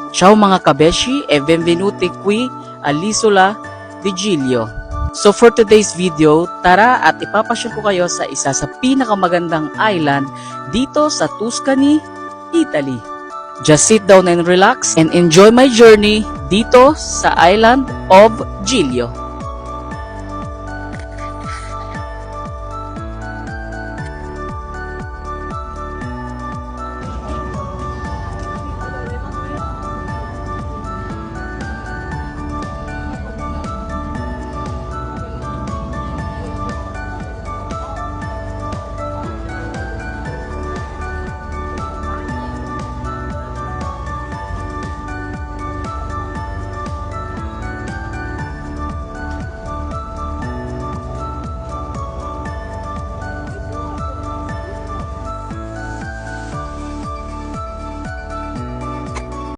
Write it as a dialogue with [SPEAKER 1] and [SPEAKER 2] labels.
[SPEAKER 1] Ciao mga kabeshi e benvenuti qui all'Isola di Giglio. So for today's video, tara at ipapasyal ko kayo sa isa sa pinakamagandang island dito sa Tuscany, Italy. Just sit down and relax and enjoy my journey dito sa island of Giglio.